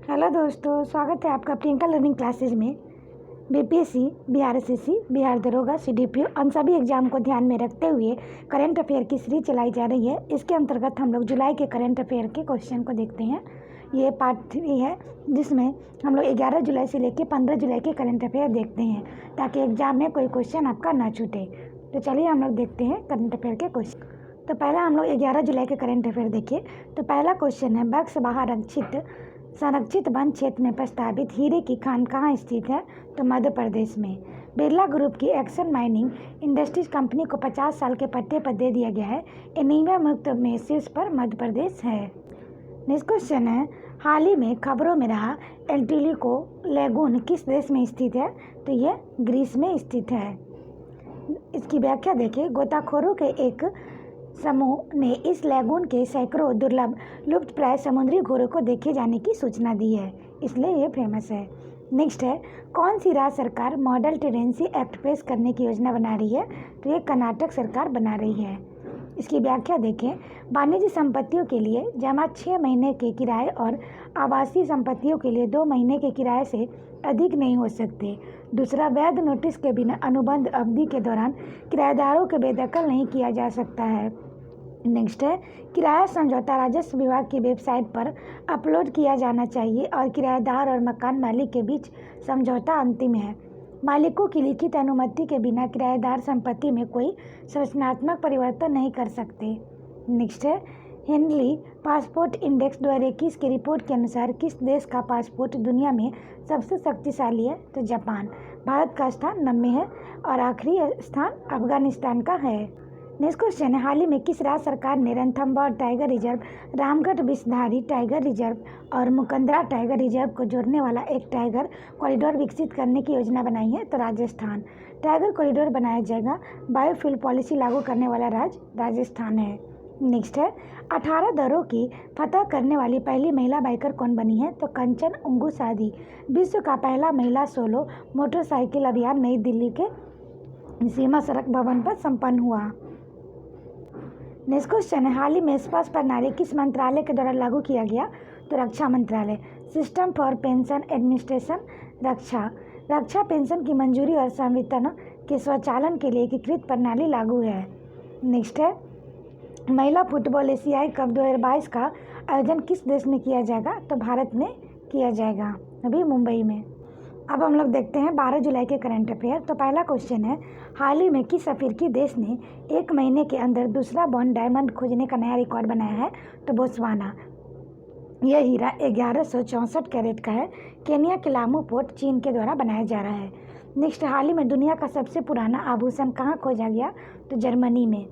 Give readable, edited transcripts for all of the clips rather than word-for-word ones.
Hello दोस्तों, स्वागत है आपका प्रियंका लर्निंग क्लासेज में। बीपीएससी, बिहार एसएससी, बिहार दरोगा, सीडीपीओ उन सभी एग्जाम को ध्यान में रखते हुए करंट अफेयर की सीरीज चलाई जा रही है। इसके अंतर्गत हम लोग जुलाई के करंट अफेयर के क्वेश्चन को देखते हैं। ये पार्ट 3 है जिसमें हम लोग 11 जुलाई से लेकर 15 जुलाई के करंट अफेयर देखते हैं ताकि एग्जाम में कोई क्वेश्चन आपका ना छूटे। तो चलिए हम लोग देखते हैं करंट अफेयर के क्वेश्चन। तो पहला हम लोग 11 जुलाई के करंट अफेयर देखिए। तो पहला क्वेश्चन है, बक्सवाहा संरक्षित वन क्षेत्र में प्रस्तावित हीरे की खान कहाँ स्थित है? तो मध्य प्रदेश में। बिरला ग्रुप की एक्सन माइनिंग इंडस्ट्रीज कंपनी को 50 साल के पट्टे पर दे दिया गया है। एनीमिया मुक्त में शीर्ष पर मध्य प्रदेश है। नेक्स्ट क्वेश्चन है, हाल ही में खबरों में रहा एल्टिलिको लेगून किस देश में स्थित है? तो ये ग्रीस में स्थित है। इसकी व्याख्या देखिए। गोताखोरों के एक समूह ने इस लैगून के सैकड़ों दुर्लभ लुप्तप्राय समुद्री घोड़ों को देखे जाने की सूचना दी है, इसलिए ये फेमस है। नेक्स्ट है, कौन सी राज्य सरकार मॉडल टेनेंसी एक्ट पेश करने की योजना बना रही है? तो ये कर्नाटक सरकार बना रही है। इसकी व्याख्या देखें। वाणिज्य संपत्तियों के लिए जमा 6 महीने के किराए और आवासीय संपत्तियों के लिए 2 महीने के किराए से अधिक नहीं हो सकते। दूसरा, वैध नोटिस के बिना अनुबंध अवधि के दौरान किराएदारों के बेदखल नहीं किया जा सकता है। नेक्स्ट है, किराया समझौता राजस्व विभाग की वेबसाइट पर अपलोड किया जाना चाहिए और किराएदार और मकान मालिक के बीच समझौता अंतिम है। मालिकों की लिखित अनुमति के बिना किराएदार संपत्ति में कोई संरचनात्मक परिवर्तन नहीं कर सकते। नेक्स्ट है, हेनली पासपोर्ट इंडेक्स 2021 की रिपोर्ट के अनुसार किस देश का पासपोर्ट दुनिया में सबसे शक्तिशाली है? तो जापान। भारत का स्थान 90 है और आखिरी स्थान अफगानिस्तान का है। नेक्स्ट क्वेश्चन है, हाल ही में किस राज्य सरकार ने Ranthambore tiger reserve, Ramgarh Vishdhari tiger reserve और मुकंदरा टाइगर रिजर्व को जोड़ने वाला एक टाइगर कॉरिडोर विकसित करने की योजना बनाई है? तो राजस्थान। टाइगर कॉरिडोर बनाया जाएगा। बायोफ्यूल पॉलिसी लागू करने वाला राज्य राजस्थान है। नेक्स्ट है, 18 दरों की फतह करने वाली पहली महिला बाइकर कौन बनी है? तो कंचन उंगुसादी। विश्व का पहला महिला सोलो मोटरसाइकिल अभियान नई दिल्ली के सीमा सड़क भवन पर संपन्न हुआ। नेक्स्ट क्वेश्चन है, हाल ही में स्पर्श प्रणाली किस मंत्रालय के द्वारा लागू किया गया? तो रक्षा मंत्रालय। System for pension administration, Raksha pension की मंजूरी और संवितरण के स्वचालन के लिए एकीकृत प्रणाली लागू है। नेक्स्ट है, महिला फुटबॉल एशियाई कप 2022 का आयोजन किस देश में किया जाएगा? तो भारत में किया जाएगा, अभी मुंबई में। अब हम लोग देखते हैं 12 जुलाई के करंट अफेयर। तो पहला क्वेश्चन है, हाल ही में किस अफ्रीकी देश ने 1 महीने के अंदर दूसरा बॉन डायमंड खोजने का नया रिकॉर्ड बनाया है? तो बोत्सवाना। यह हीरा 1164 कैरेट का है। केन्या के लामू पोर्ट चीन के द्वारा बनाया जा रहा है। नेक्स्ट, हाल ही में दुनिया का सबसे पुराना आभूषण कहाँ खोजा गया? तो जर्मनी में।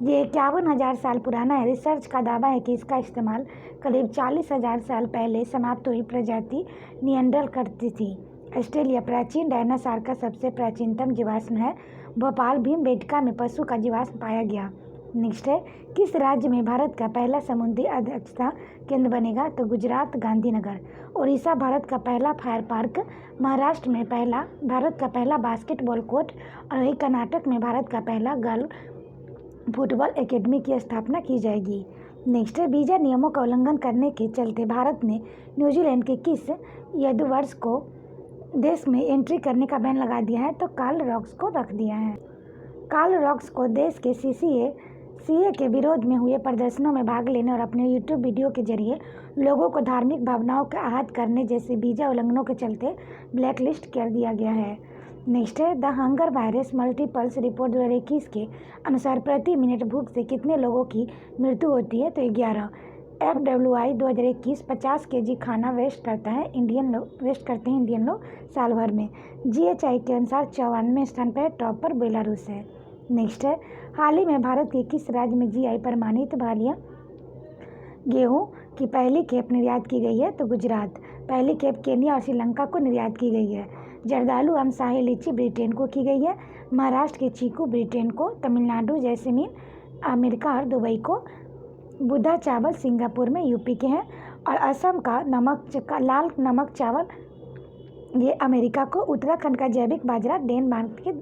ये 51,000 साल पुराना है। रिसर्च का दावा है कि इसका इस्तेमाल करीब 40,000 साल पहले समाप्त हुई प्रजाति नियंडर करती थी। ऑस्ट्रेलिया प्राचीन डायनासोर का सबसे प्राचीनतम जीवाश्म है। भोपाल भीमबेटका में पशु का जीवाश्म पाया गया। नेक्स्ट है, किस राज्य में भारत का पहला समुद्री अध्यक्षता केंद्र बनेगा? तो गुजरात, गांधीनगर। उड़ीसा भारत का पहला फायर पार्क, महाराष्ट्र में भारत का पहला बास्केटबॉल कोर्ट और वही कर्नाटक में भारत का पहला गर्ल फुटबॉल एकेडमी की स्थापना की जाएगी। नेक्स्ट है, वीजा नियमों का उल्लंघन करने के चलते भारत ने न्यूजीलैंड के किस यादृवर्ष को देश में एंट्री करने का बैन लगा दिया है? तो कार्ल रॉक्स को रख दिया है। कार्ल रॉक्स को देश के सीए के विरोध में हुए प्रदर्शनों में भाग लेने और अपने यूट्यूब वीडियो के जरिए लोगों को धार्मिक भावनाओं का आहत करने जैसे वीजा उल्लंघनों के चलते ब्लैक लिस्ट कर दिया गया है। नेक्स्ट है, the hunger virus multiples report 2021 के अनुसार प्रति मिनट भूख से कितने लोगों की मृत्यु होती है? तो 11। FWI 2021 50 kg खाना वेस्ट करते हैं इंडियन लोग साल भर में। GHI के अनुसार 54वें स्थान पर टॉप पर बेलारूस है। नेक्स्ट है, हाल ही में भारत के किस राज्य में GI प्रमाणित भालिया गेहूं की पहली खेप निर्यात की गई है? तो गुजरात। पहली खेप केन्या और श्रीलंका को निर्यात की गई है। जर्दालू आम शाही लीची ब्रिटेन को की गई है। महाराष्ट्र के चीकू ब्रिटेन को, तमिलनाडु जैसमिन अमेरिका और दुबई को, बुधा चावल सिंगापुर में यूपी के हैं और असम का लाल नमक चावल ये अमेरिका को, उत्तराखंड का जैविक बाजरा डेनमार्क के।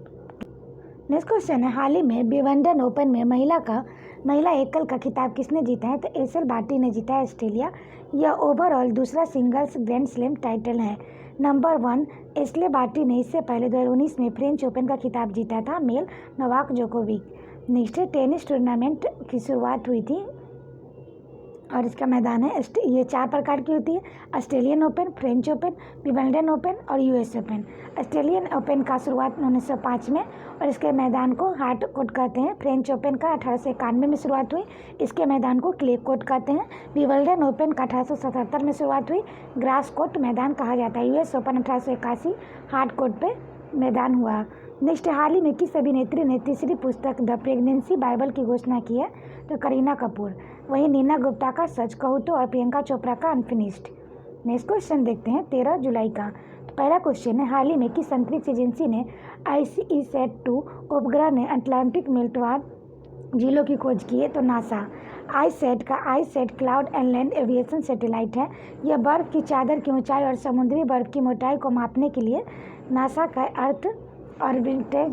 नेक्स्ट क्वेश्चन है, हाल ही में विंबलडन ओपन में महिला का महिला एकल का खिताब किसने जीता है? तो एशल बार्टी ने जीता है, ऑस्ट्रेलिया। यह ओवरऑल दूसरा सिंगल्स ग्रैंड स्लैम टाइटल है। नंबर 1, एशले बार्टी ने इससे पहले 2019 में फ्रेंच ओपन का खिताब जीता था, मेल नोवाक जोकोविक। नेक्स्ट है, टेनिस टूर्नामेंट की शुरुआत हुई थी और इसका मैदान है, ये 4 प्रकार की होती है: Australian open, French open, Wimbledon open और यूएस ओपन। ऑस्ट्रेलियन ओपन का शुरुआत 1905 में और इसके मैदान को हार्ट कोर्ट कहते हैं। फ्रेंच ओपन का 1891 में शुरुआत हुई, इसके मैदान को क्ले कोर्ट कहते हैं। विंबलडन ओपन का 1877 में शुरुआत हुई, ग्रास कोर्ट मैदान कहा जाता है। यूएस ओपन 1881 हार्ट कोर्ट पे मैदान हुआ। नेक्स्ट, हाल ही में किस अभिनेत्री ने तीसरी पुस्तक द प्रेगनेंसी बाइबल की घोषणा की है? तो करीना कपूर। वहीं नीना गुप्ता का सच कहूँ तो और प्रियंका चोपड़ा का अनफिनिश्ड। नेक्स्ट क्वेश्चन देखते हैं 13 जुलाई का। तो पहला क्वेश्चन है, हाल ही में किस अंतरिक्ष एजेंसी ने ICESat-2 उपग्रह ने अटलांटिक मेल्टवार झीलों की खोज की है? तो नासा। आईसैट का ICESat cloud and land aviation satellite है। यह बर्फ की चादर की ऊंचाई और समुद्री बर्फ की मोटाई को मापने के लिए नासा का अर्थ ऑर्बिटल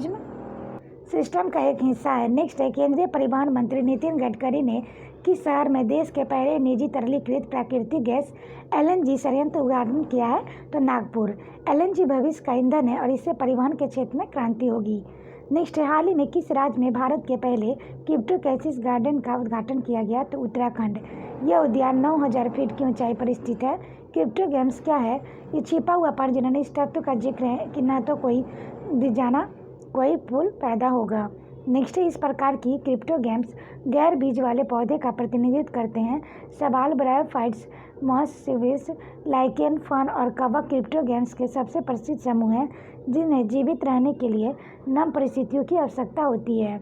सिस्टम का एक हिस्सा है। नेक्स्ट है, केंद्रीय परिवहन मंत्री नितिन गडकरी ने किस शहर में देश के पहले निजी तरलीकृत प्राकृतिक गैस LNG संयंत्र उद्घाटन किया है? तो नागपुर। LNG भविष्य का ईंधन है और इससे परिवहन के क्षेत्र में क्रांति होगी। नेक्स्ट है, हाल ही में किस राज्य में भारत के पहले क्रिप्टोकैसिस गार्डन का उद्घाटन किया गया? तो उत्तराखंड। यह उद्यान 9000 फीट की ऊंचाई पर स्थित है। क्रिप्टो गेम्स क्या है? ये छिपा हुआ प्रजनन। इस तत्व का जिक्र है कि न तो कोई जाना कोई फूल पैदा होगा। नेक्स्ट है, इस प्रकार की क्रिप्टो गेम्स गैर बीज वाले पौधे का प्रतिनिधित्व करते हैं। सवाल ब्रायोफाइट्स, मॉस, सिविस, लाइकेन, फर्न और कवक क्रिप्टो गेम्स के सबसे प्रसिद्ध समूह हैं जिन्हें जीवित रहने के लिए नम परिस्थितियों की आवश्यकता होती है।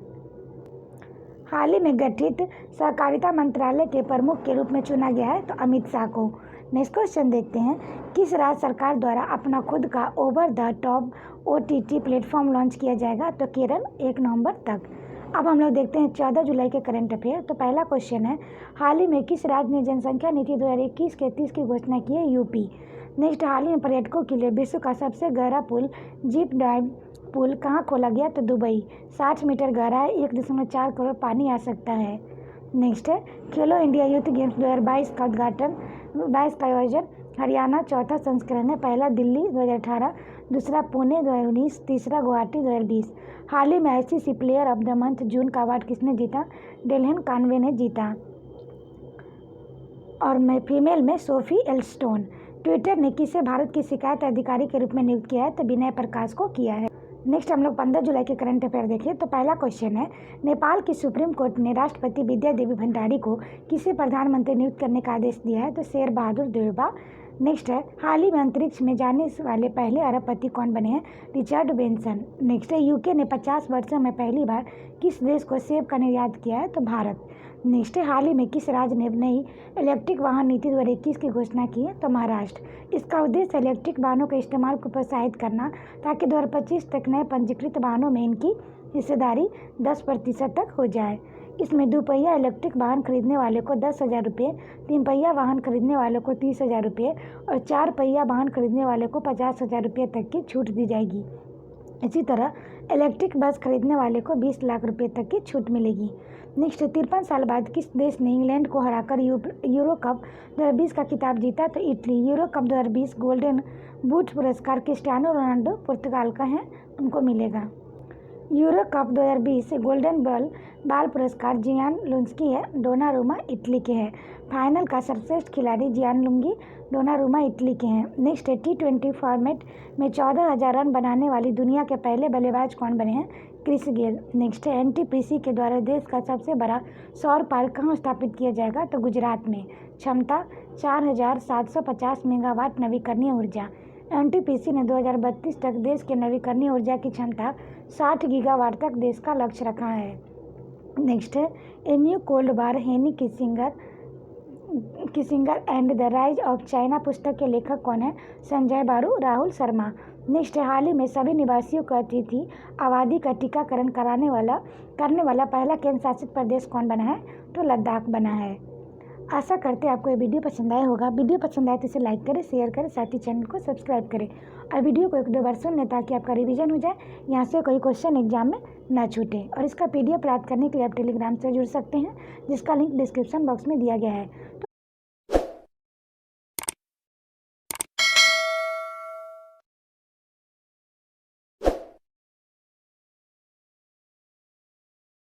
हाल ही में गठित सहकारिता मंत्रालय के प्रमुख के रूप में चुना गया है? तो अमित शाह को। नेक्स्ट क्वेश्चन देखते हैं, किस राज्य सरकार द्वारा अपना खुद का over the top OTT platform launch किया जाएगा? तो केरल, 1 नवंबर तक। अब हम लोग देखते हैं 14 जुलाई के करंट अफेयर। तो पहला क्वेश्चन है, हाल ही में किस राज्य ने जनसंख्या नीति 2021 के 30 की घोषणा की है? यूपी। नेक्स्ट, हाल ही में पर्यटकों के लिए विश्व का सबसे गहरा पुल जीप डाइव पुल कहाँ खोला गया? तो दुबई। 60 मीटर गहरा है, 1.4 करोड़ पानी आ सकता है। नेक्स्ट है, खेलो इंडिया यूथ गेम्स 2022 का उद्घाटन 22 का आयोजन हरियाणा, चौथा संस्करण है। पहला दिल्ली 2018, दूसरा पुणे 2019, तीसरा गुवाहाटी 2020। हाल ही में ICC player of the month June का अवार्ड किसने जीता? डेल्हन कानवे ने जीता। और फीमेल में सोफी एल्स्टोन। ट्विटर ने किसे भारत की शिकायत अधिकारी के रूप में नियुक्त किया है? तो विनय प्रकाश को किया है। नेक्स्ट हम लोग 15 जुलाई के करंट अफेयर देखें। तो पहला क्वेश्चन है, नेपाल की सुप्रीम कोर्ट ने राष्ट्रपति विद्या देवी भंडारी को किसे प्रधानमंत्री नियुक्त करने का आदेश दिया है? तो शेर बहादुर देवबा। नेक्स्ट है, हाल ही में अंतरिक्ष में जाने वाले पहले अरबपति कौन बने हैं? Richard Branson. नेक्स्ट है, UK ने 50 वर्षों में पहली बार किस देश को सेब का निर्यात किया है? तो भारत। नेक्स्ट है, हाल ही में किस राज्य ने नई इलेक्ट्रिक वाहन नीति 2021 की घोषणा की है? तो महाराष्ट्र। इसका उद्देश्य इलेक्ट्रिक वाहनों के इस्तेमाल को प्रोत्साहित करना ताकि 2025 तक नए पंजीकृत वाहनों में इनकी हिस्सेदारी 10% तक हो जाए। इसमें 2 पहिया इलेक्ट्रिक वाहन खरीदने वाले को 10,000 रुपये, 3 पहिया वाहन खरीदने वाले को 30,000 रुपये और 4 पहिया वाहन खरीदने वाले को 50,000 रुपये तक की छूट दी जाएगी। इसी तरह इलेक्ट्रिक बस खरीदने वाले को 20 लाख रुपये तक की छूट मिलेगी। नेक्स्ट, 53 साल बाद किस देश ने इंग्लैंड को हराकर यूरो कप 2020 का खिताब जीता? तो Italy. Euro cup 2020 golden boot पुरस्कार क्रिस्टियानो रोनाल्डो पुर्तगाल का है, उनको मिलेगा। यूरो कप 2020 गोल्डन बाल पुरस्कार जियान लुंस्की है, डोनारूमा इटली के हैं। फाइनल का सर्वश्रेष्ठ खिलाड़ी जियानलुंगी डोनारूमा इटली के हैं। नेक्स्ट है, T20 फॉर्मेट में 14,000 रन बनाने वाली दुनिया के पहले बल्लेबाज कौन बने हैं? Chris Gayle. नेक्स्ट है, NTPC के द्वारा देश का सबसे बड़ा सौर पार्क कहाँ स्थापित किया जाएगा? तो गुजरात में। क्षमता 4,750 मेगावाट नवीकरणीय ऊर्जा। NTPC ने 2032 तक देश के नवीकरणीय ऊर्जा की क्षमता 60 गीगावाट तक देश का लक्ष्य रखा है। नेक्स्ट है, ए न्यू कोल्ड वार हेनी Kissinger and the rise of China पुस्तक के लेखक कौन है? संजय बारू, राहुल शर्मा। नेक्स्ट है, हाल ही में सभी निवासियों को अतिथि आबादी का टीकाकरण करने वाला पहला केंद्र शासित प्रदेश कौन बना है? तो लद्दाख बना है। आशा करते हैं आपको ये वीडियो पसंद आया होगा। वीडियो पसंद आए तो इसे लाइक करें, शेयर करें, साथ ही चैनल को सब्सक्राइब करें और वीडियो को 1-2 बार सुन लें ताकि आपका रिवीजन हो जाए, यहाँ से कोई क्वेश्चन एग्जाम में ना छूटे। और इसका PDF प्राप्त करने के लिए आप टेलीग्राम से जुड़ सकते हैं, जिसका लिंक डिस्क्रिप्शन बॉक्स में दिया गया है।